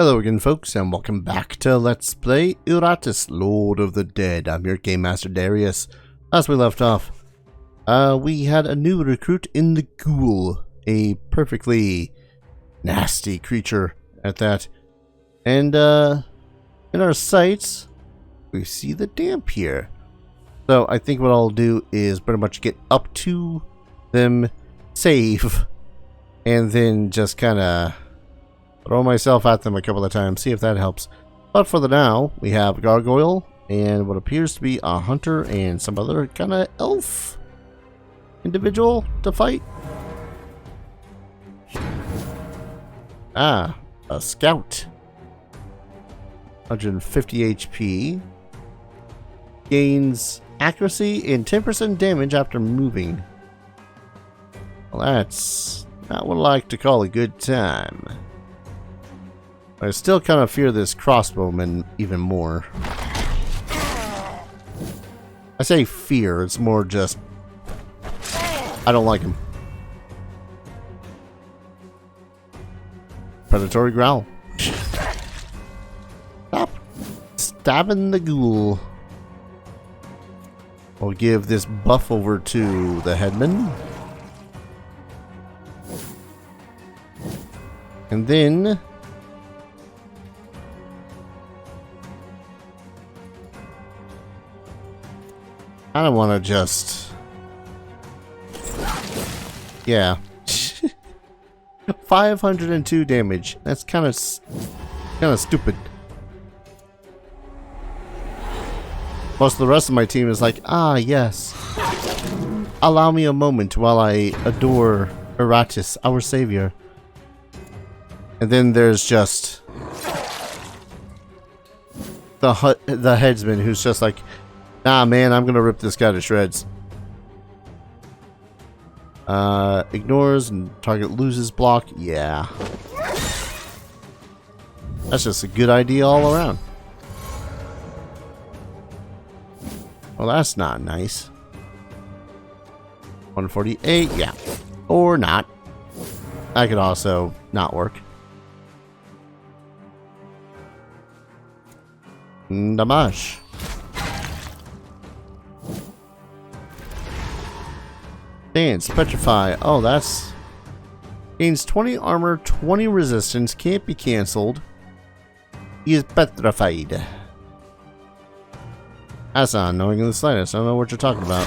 Hello again, folks, and welcome back to Let's Play Iratus, Lord of the Dead. I'm your Game Master Darius. As we left off, we had a new recruit in the ghoul, a perfectly nasty creature at that. And in our sights, we see the Dhampir. So I think what I'll do is pretty much get up to them, save, and then just kind of throw myself at them a couple of times, see if that helps. But for the now, we have a gargoyle and what appears to be a hunter and some other kind of elf individual to fight. Ah, a scout. 150 HP. Gains accuracy and 10% damage after moving. Well, that's not what I like to call a good time. I still kind of fear this crossbowman even more. I say fear, it's more just I don't like him. Predatory growl. Stop stabbing the ghoul. We'll give this buff over to the headman. And then I don't want to just... Yeah. 502 damage. That's kind of stupid. Most of the rest of my team is like, ah, yes. Allow me a moment while I adore Iratus, our savior. And then there's just the headsman who's just like, nah, man, I'm gonna rip this guy to shreds. Ignores and target loses block. Yeah. That's just a good idea all around. Well, that's not nice. 148, yeah. Or not. That could also not work. Damage. Dance, petrify. Oh, that's... Gains 20 armor, 20 resistance, can't be cancelled. He is petrified. That's not annoying in the slightest. I don't know what you're talking about.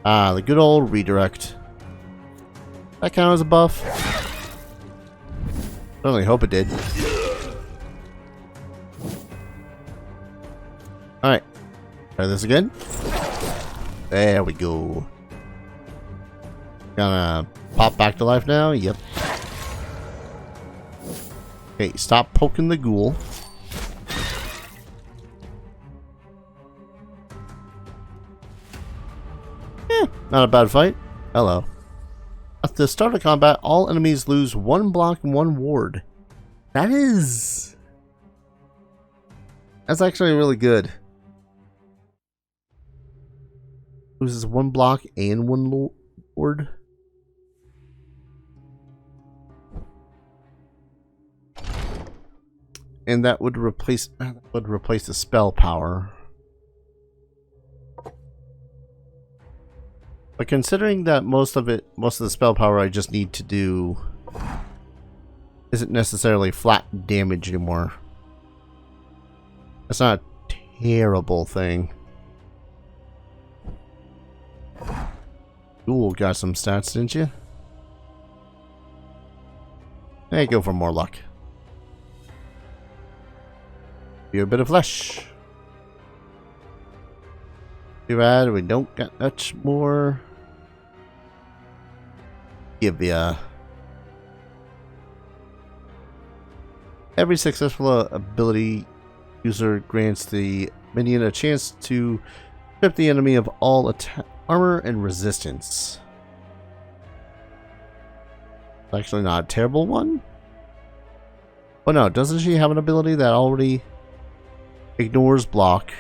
Ah, the good old redirect. That count as a buff? I only hope it did. Alright. Try this again. There we go. Gonna pop back to life now? Yep. Okay, stop poking the ghoul. Not a bad fight. Hello. At the start of combat, all enemies lose 1 block and 1 ward. That's actually really good. Loses 1 block and 1 ward. And that would replace the spell power. But considering that most of the spell power I just need to do isn't necessarily flat damage anymore. That's not a terrible thing. Ooh, got some stats, didn't you? Hey, go for more luck. Be a bit of flesh. Too bad we don't got much more. Give ya. Every successful ability user grants the minion a chance to strip the enemy of all armor and resistance. Actually not a terrible one. Oh no, doesn't she have an ability that already ignores block?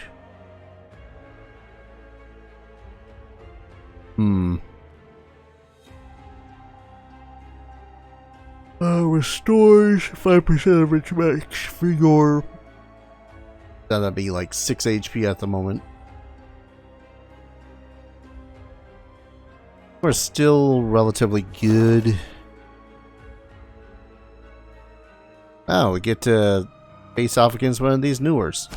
Restores 5% of its max vigor. That'd be like 6 HP at the moment. We're still relatively good. Oh, we get to face off against one of these newers.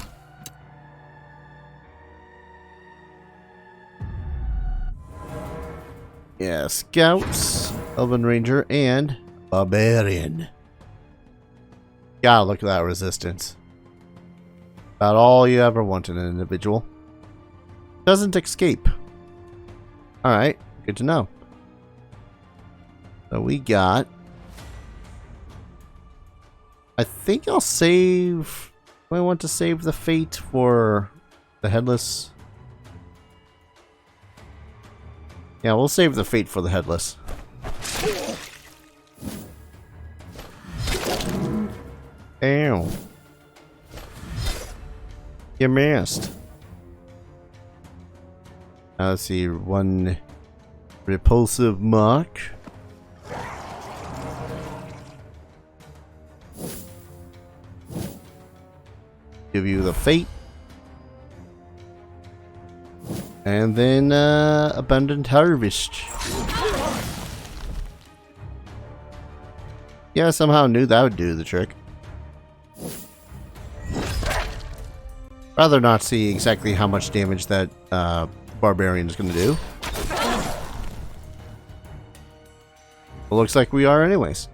Yeah, Scouts, Elven Ranger, and Barbarian. God, look at that resistance. About all you ever want in an individual. Doesn't escape. Alright, good to know. So we got... I think I'll save... Do I want to save the fate for the headless? Yeah, we'll save the fate for the headless. Ow. You missed. Now let's see, one repulsive mark. Give you the fate. And then abundant harvest. Yeah, I somehow knew that would do the trick. Rather not see exactly how much damage that barbarian is going to do. Well, looks like we are anyways.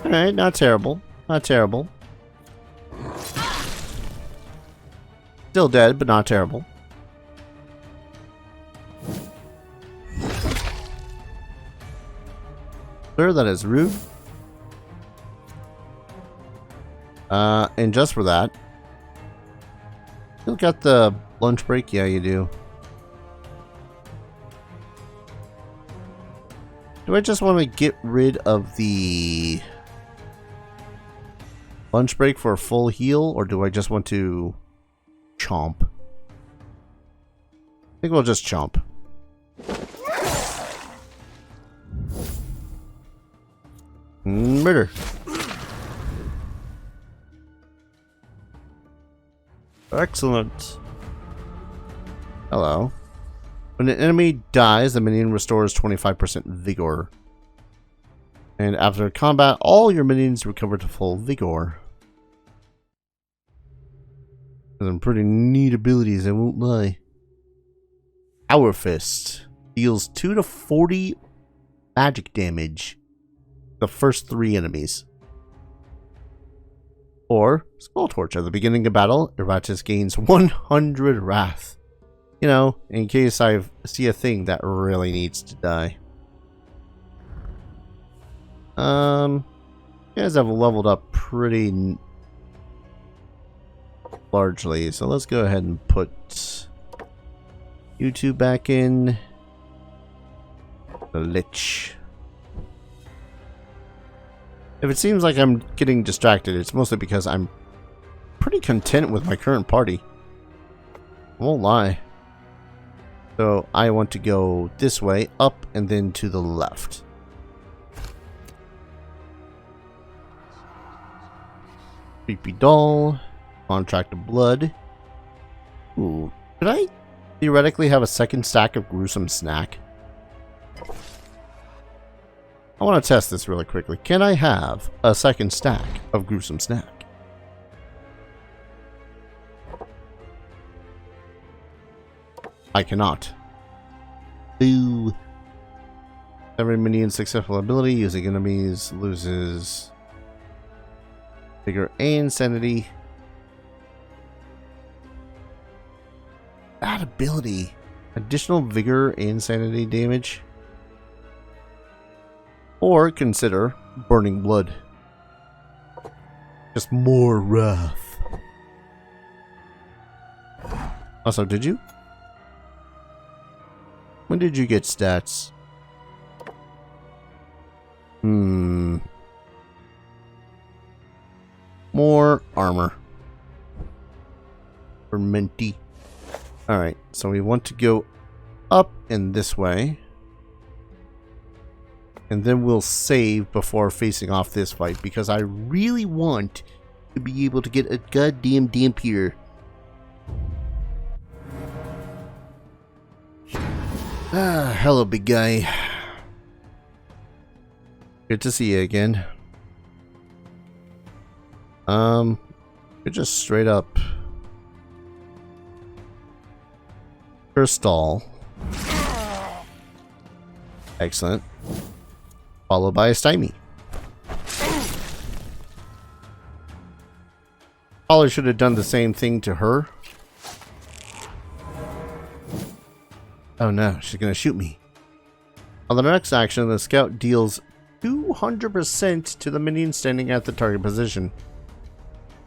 Alright, not terrible. Not terrible. Still dead, but not terrible. Sir, that is rude. And just for that, you got the lunch break? Yeah, you do. Do I just want to get rid of the lunch break for a full heal, or do I just want to chomp? I think we'll just chomp. Murder. Excellent. Hello. When an enemy dies, the minion restores 25% vigor. And after combat, all your minions recover to full vigor. Some pretty neat abilities, I won't lie. Hour Fist deals 2 to 40 magic damage the first 3 enemies. Or Skull Torch. At the beginning of battle, Iratus gains 100 wrath. You know, in case I see a thing that really needs to die. You guys have leveled up pretty largely, so let's go ahead and put you two back in. The Lich. If it seems like I'm getting distracted, it's mostly because I'm pretty content with my current party. I won't lie. So I want to go this way, up, and then to the left. Creepy Doll. Contract of Blood. Ooh. Could I theoretically have a second stack of Gruesome Snack? I want to test this really quickly. Can I have a second stack of Gruesome Snack? I cannot. Boo. Every minion successful ability using enemies loses vigor and sanity. That ability. Additional vigor and sanity damage. Or consider Burning Blood. Just more wrath. Also, did you? When did you get stats? More armor. For Minty. Alright, so we want to go up and this way. And then we'll save before facing off this fight, because I really want to be able to get a goddamn Dhampir. Ah, hello, big guy. Good to see you again. You're just straight up Crystal. Excellent. Followed by a stymie. Probably should have done the same thing to her. Oh no, she's gonna shoot me. On the next action, the scout deals 200% to the minion standing at the target position.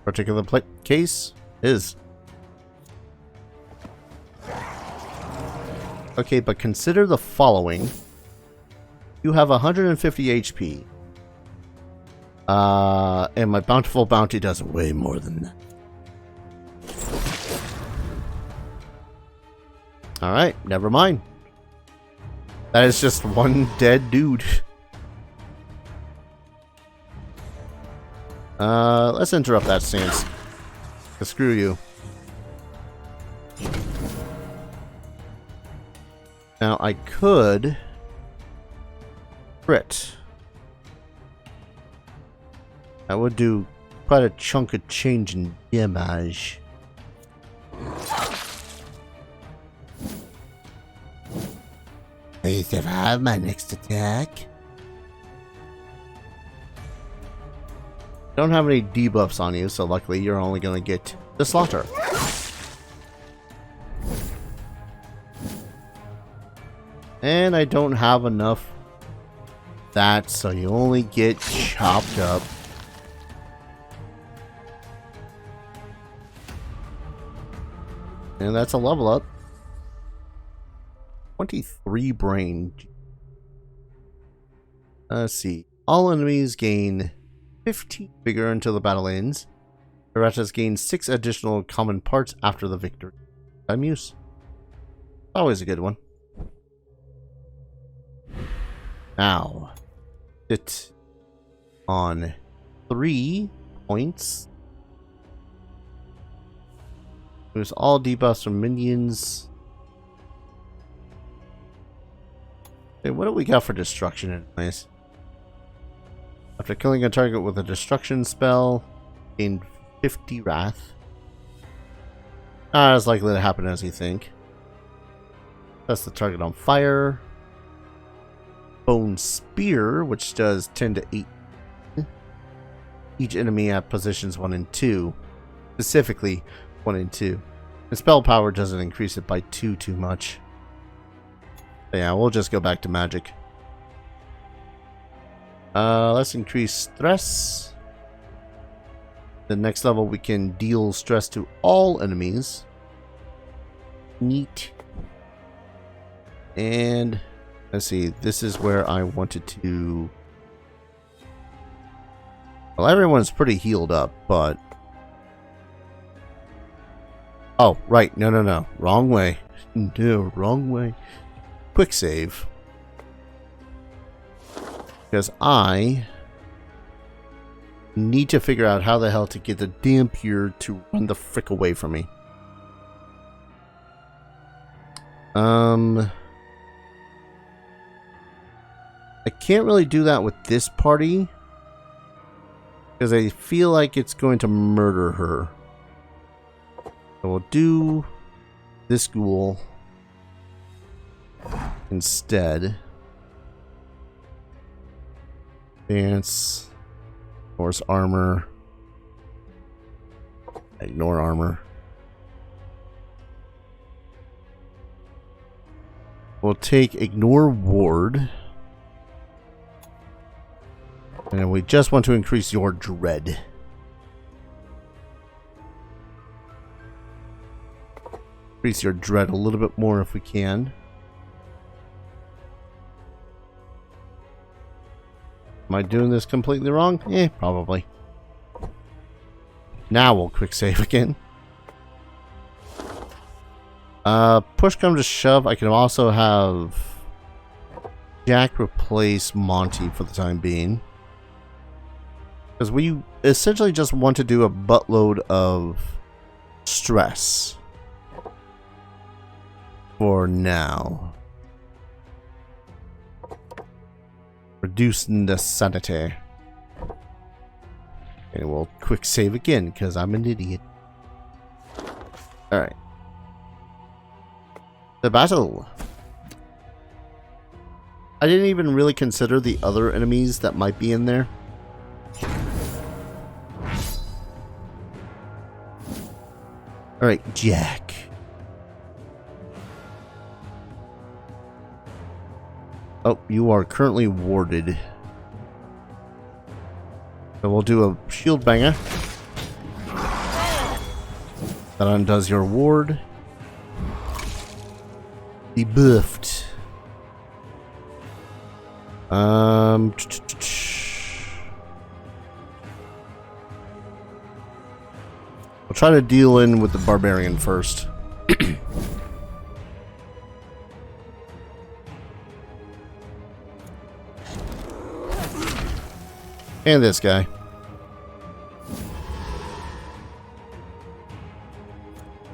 Particular case is. Okay, but consider the following. You have 150 HP. And my bountiful bounty does way more than that. Alright, never mind. That is just one dead dude. Let's interrupt that stance. Screw you. Now I could crit. That would do quite a chunk of change in damage. I survive my next attack. Don't have any debuffs on you, so luckily you're only going to get the slaughter. And I don't have enough that, so you only get chopped up. And that's a level up. 23 brain. Let's see. All enemies gain 15 vigor until the battle ends. Iratus gains 6 additional common parts after the victory. Time use. Always a good one. Now, sit on 3 points. There's all debuffs from minions. Okay, what do we got for destruction anyways? After killing a target with a destruction spell, gain 50 wrath. Not as likely to happen as you think. That's the target on fire. Bone Spear, which does 10 to 8. Each enemy at positions 1 and 2. Specifically 1 and 2. The spell power doesn't increase it by too much. But yeah, we'll just go back to magic. Let's increase stress. The next level we can deal stress to all enemies. Neat. And let's see, this is where I wanted to... Well, everyone's pretty healed up, but... Oh, right, no. Wrong way. No, wrong way. Quick save. Because I need to figure out how the hell to get the Dhampir to run the frick away from me. I can't really do that with this party because I feel like it's going to murder her. So we'll do this ghoul instead. Dance. Force armor. Ignore armor. We'll take ignore ward. And we just want to increase your dread. Increase your dread a little bit more if we can. Am I doing this completely wrong? Probably. Now we'll quick save again. Push comes to shove, I can also have Jack replace Monty for the time being. Because we essentially just want to do a buttload of stress. For now. Reducing the sanity. And we'll quick save again, because I'm an idiot. Alright. The battle. I didn't even really consider the other enemies that might be in there. Alright, Jack. Oh, you are currently warded. So we'll do a shield banger. That undoes your ward. Debuffed. We'll try to deal in with the barbarian first. And this guy.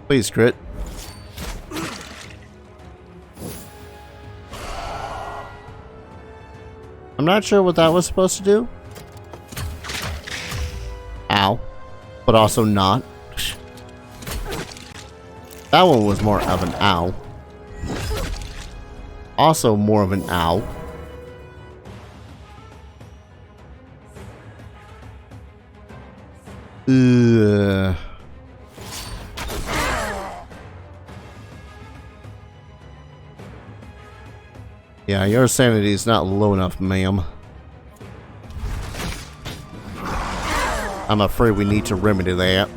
Please crit. I'm not sure what that was supposed to do. Ow. But also not. That one was more of an ow. Also more of an ow. Ugh. Yeah, your sanity is not low enough, ma'am. I'm afraid we need to remedy that.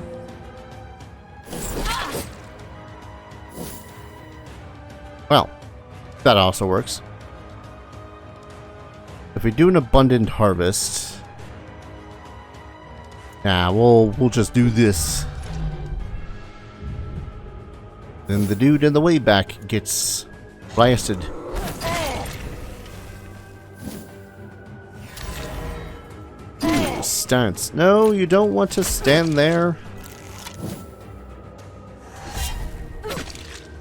Well, that also works. If we do an abundant harvest, nah, we'll just do this. Then the dude in the way back gets blasted. Stance. No, you don't want to stand there.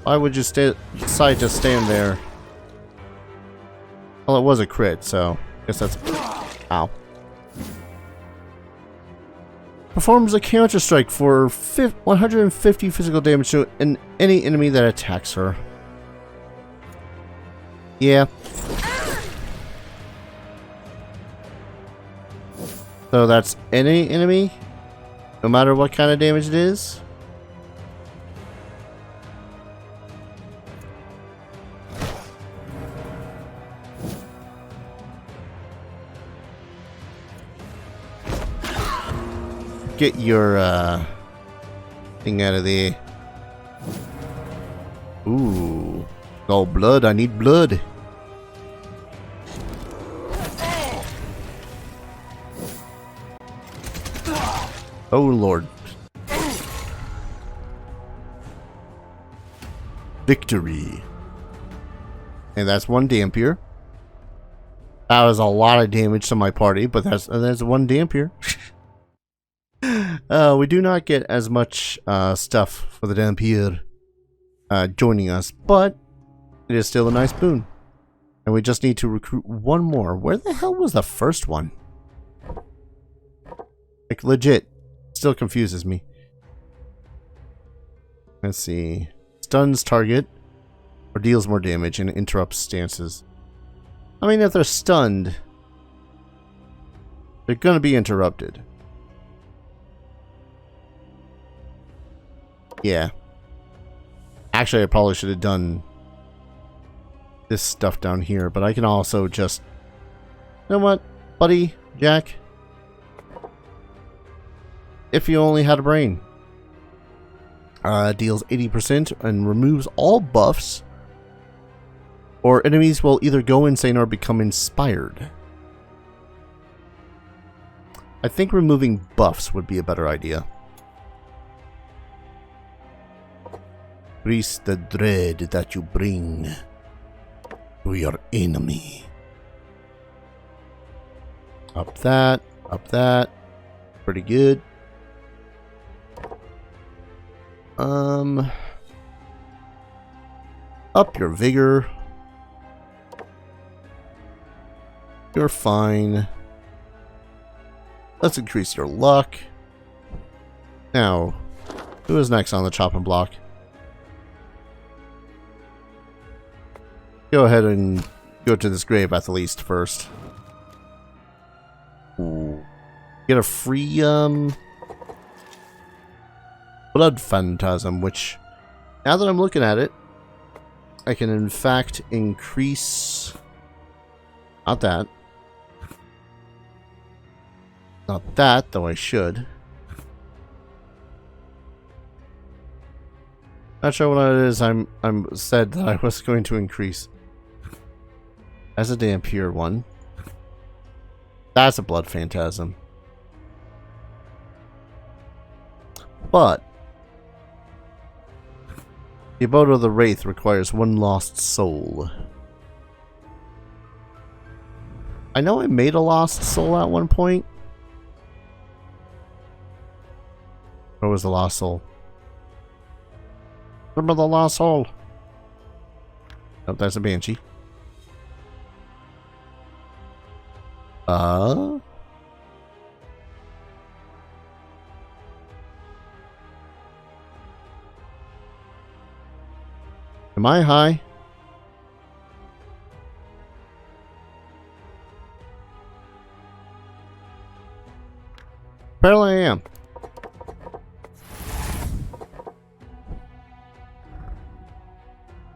Why would you decide to stand there? Well, it was a crit, so I guess that's... Ow. Performs a counter strike for 150 physical damage to any enemy that attacks her. Yeah. So that's any enemy, no matter what kind of damage it is. Get your thing out of there. Ooh. Oh, blood. I need blood. Oh, Lord. Victory. And that's one Dhampir. That was a lot of damage to my party, but that's one Dhampir. We do not get as much stuff for the Dhampir joining us, but it is still a nice boon. And we just need to recruit one more. Where the hell was the first one? Like, legit. Still confuses me. Let's see. Stuns target or deals more damage and interrupts stances. I mean, if they're stunned, they're gonna be interrupted. Yeah. Actually, I probably should have done this stuff down here, but I can also just... You know what, buddy, Jack? If you only had a brain. Deals 80% and removes all buffs, or enemies will either go insane or become inspired. I think removing buffs would be a better idea. Increase the dread that you bring to your enemy. Up that, up that. Pretty good. Up your vigor. You're fine. Let's increase your luck. Now, who is next on the chopping block? Go ahead and go to this grave at the least first. Ooh. Get a free, blood phantasm, which, now that I'm looking at it, I can in fact increase... Not that. Not that, though I should. Not sure what it is I'm said that I was going to increase. As a Dhampir one. That's a blood phantasm. But the abode of the Wraith requires one lost soul. I know I made a lost soul at one point. Where was the lost soul? Remember the lost soul? Oh, that's a banshee. Am I high? Apparently I am.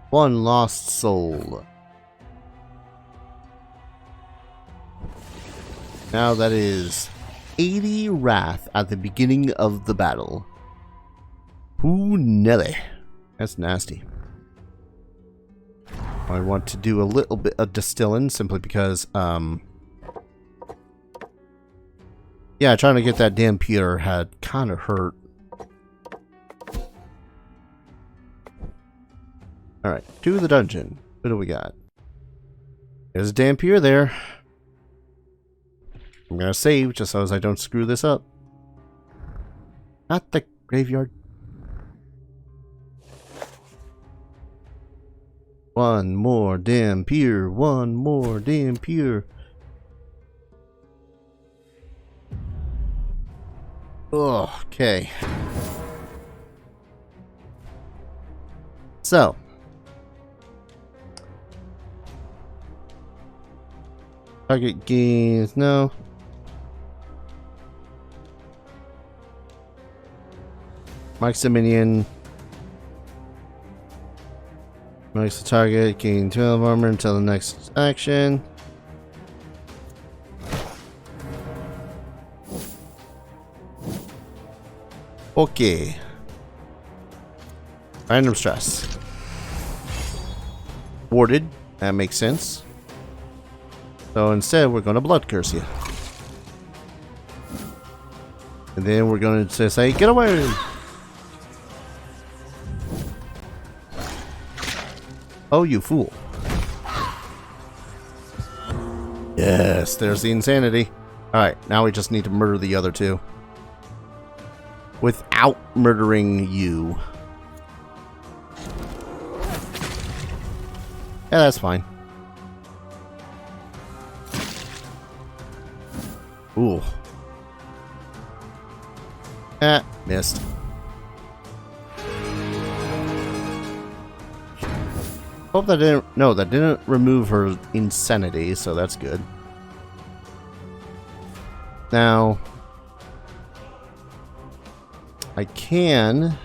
One lost soul. Now that is 80 wrath at the beginning of the battle. Ooh, Nelly. That's nasty. I want to do a little bit of distilling simply because, yeah, trying to get that Dhampir had kind of hurt. Alright, to the dungeon. What do we got? There's a Dhampir there. I'm gonna save just so as I don't screw this up. Not the graveyard. One more Dhampir. One more Dhampir. Okay. So. Target gains, no. Marks the minion. Marks the target, gain 12 armor until the next action. Okay. Random stress. Warded. That makes sense. So instead, we're going to blood curse you. And then we're going to say, get away! Oh, you fool. Yes, there's the insanity. Alright, now we just need to murder the other two. Without murdering you. Yeah, that's fine. Ooh. Ah, missed. Hope that didn't... No, that didn't remove her insanity, so that's good. Now... I can...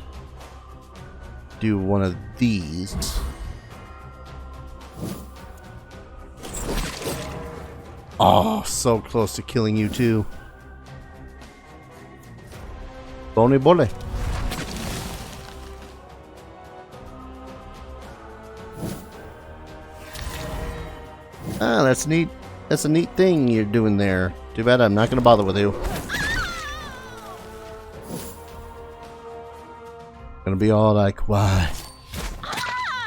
do one of these. Oh, so close to killing you too. Bone bole. Ah, that's neat. That's a neat thing you're doing there. Too bad I'm not going to bother with you. Gonna be all like, why?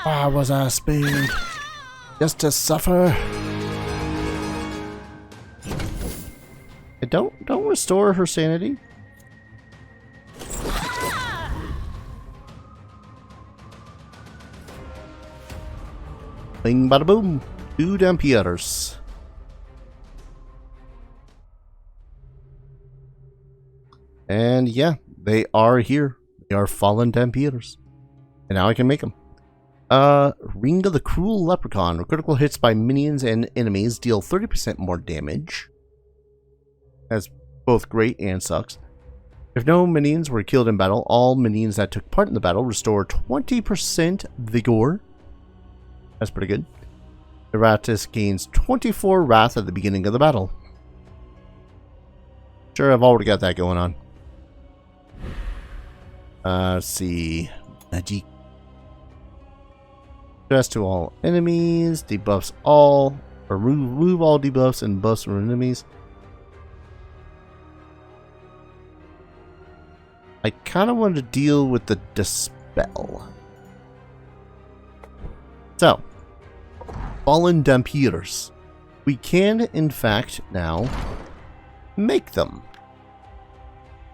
Why was I spared? Just to suffer? Don't restore her sanity. Bing bada boom. 2 Dhampirs. And yeah, they are here. They are fallen Dhampirs. And now I can make them. Ring of the Cruel Leprechaun. Critical hits by minions and enemies deal 30% more damage. That's both great and sucks. If no minions were killed in battle, all minions that took part in the battle restore 20% vigor. That's pretty good. Iratus gains 24 wrath at the beginning of the battle. Sure, I've already got that going on. Let's see. Magic. Stress to all enemies. Debuffs all. Or remove all debuffs and buffs from enemies. I kind of want to deal with the Dispel. So, fallen Dhampirs. We can, in fact, now make them.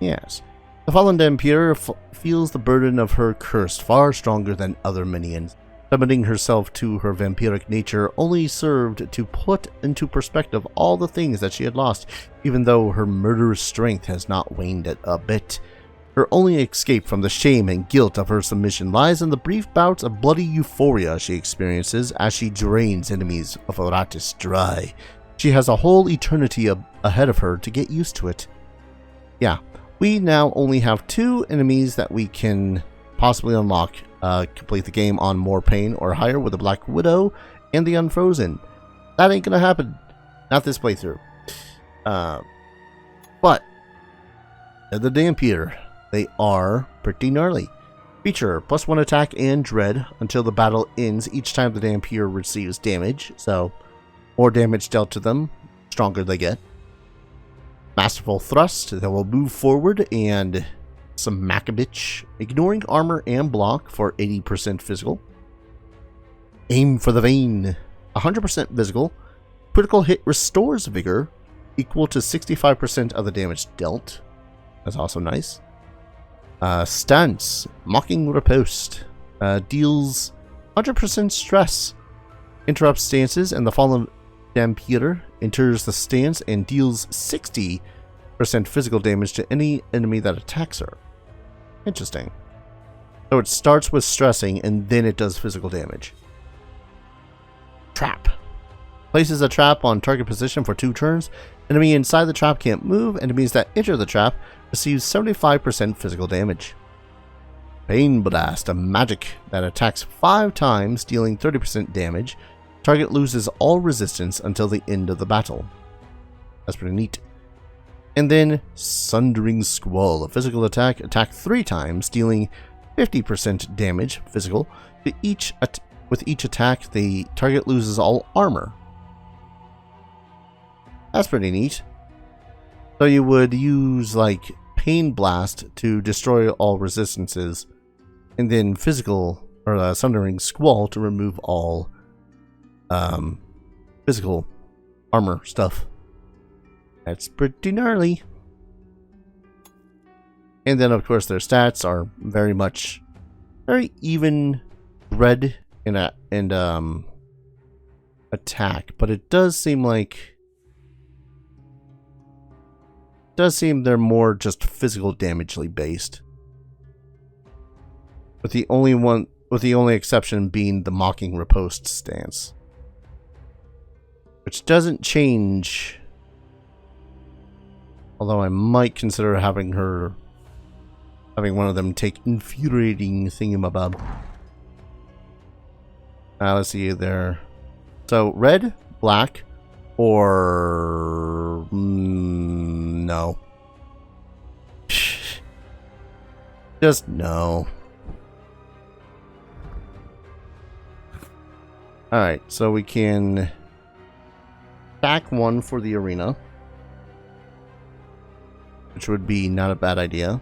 Yes. The fallen Dhampir feels the burden of her curse far stronger than other minions. Summoning herself to her vampiric nature only served to put into perspective all the things that she had lost, even though her murderous strength has not waned a bit. Her only escape from the shame and guilt of her submission lies in the brief bouts of bloody euphoria she experiences as she drains enemies of Iratus dry. She has a whole eternity ahead of her to get used to it. Yeah, we now only have 2 enemies that we can possibly unlock. Complete the game on more pain or higher with the Black Widow and the Unfrozen. That ain't gonna happen. Not this playthrough. But the Dhampir. They are pretty gnarly. Feature +1 attack and dread until the battle ends each time the Dhampir receives damage. So, more damage dealt to them, stronger they get. Masterful thrust that will move forward and some Macabitch, ignoring armor and block for 80% physical. Aim for the vein, 100% physical. Critical hit restores vigor, equal to 65% of the damage dealt. That's also nice. Stance, Mocking Riposte, deals 100% stress, interrupts stances, and the fallen Dhampir enters the stance and deals 60% physical damage to any enemy that attacks her. Interesting. So it starts with stressing and then it does physical damage. Trap. Places a trap on target position for 2 turns. Enemy inside the trap can't move. Enemies that enter the trap receive 75% physical damage. Pain Blast, a magic that attacks 5 times, dealing 30% damage. Target loses all resistance until the end of the battle. That's pretty neat. And then Sundering Squall, a physical attack, attack 3 times, dealing 50% damage physical. With each attack, the target loses all armor. That's pretty neat. So you would use like Pain Blast to destroy all resistances, and then physical or Sundering Squall to remove all physical armor stuff. That's pretty gnarly. And then of course their stats are very even red and attack, but it does seem they're more just physical damagely based. With the only exception being the Mocking Riposte stance, which doesn't change. Although I might consider having one of them take Infuriating Thingamabob. Let's see there. So red, black, or no. Just no. Alright, so we can stack 1 for the arena, which would be not a bad idea.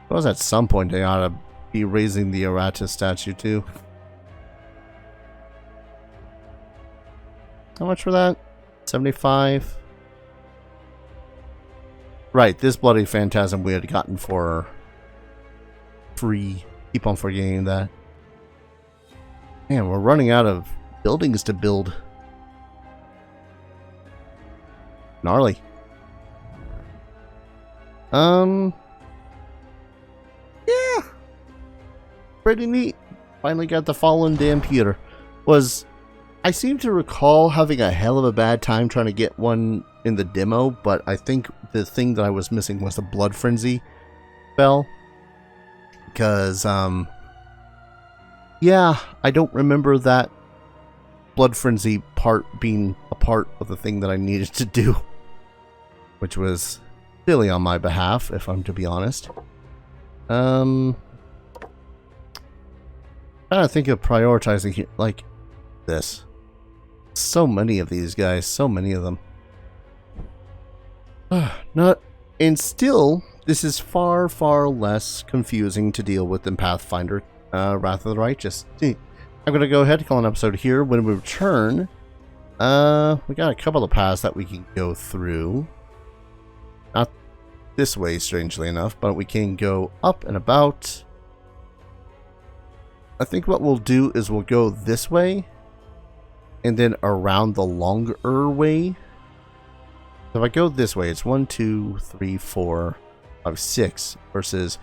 suppose at some point they ought to be raising the Iratus statue too. How much for that? 75? Right, this bloody phantasm we had gotten for free. Keep on forgetting that. Man, we're running out of buildings to build. Gnarly. Yeah. Pretty neat. Finally got the fallen Dhampir. I seem to recall having a hell of a bad time trying to get one in the demo, but I think the thing that I was missing was the Blood Frenzy spell. Because, yeah, I don't remember that Blood Frenzy part being a part of the thing that I needed to do. Which was silly on my behalf, if I'm to be honest. Trying to think of prioritizing here, like this. So many of these guys, so many of them. And still, this is far, far less confusing to deal with than Pathfinder, Wrath of the Righteous. I'm going to go ahead and call an episode here. When we return, we got a couple of paths that we can go through. Not this way, strangely enough, but we can go up and about. I think what we'll do is we'll go this way, and then around the longer way. So if I go this way, it's 1, 2, 3, 4, 5, 6 versus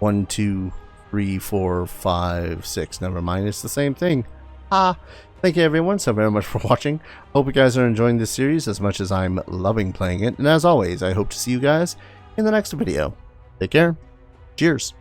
1, 2, 3, 4, 5, 6. Never mind, it's the same thing. Thank you everyone so very much for watching. Hope you guys are enjoying this series as much as I'm loving playing it. And as always, I hope to see you guys in the next video. Take care. Cheers.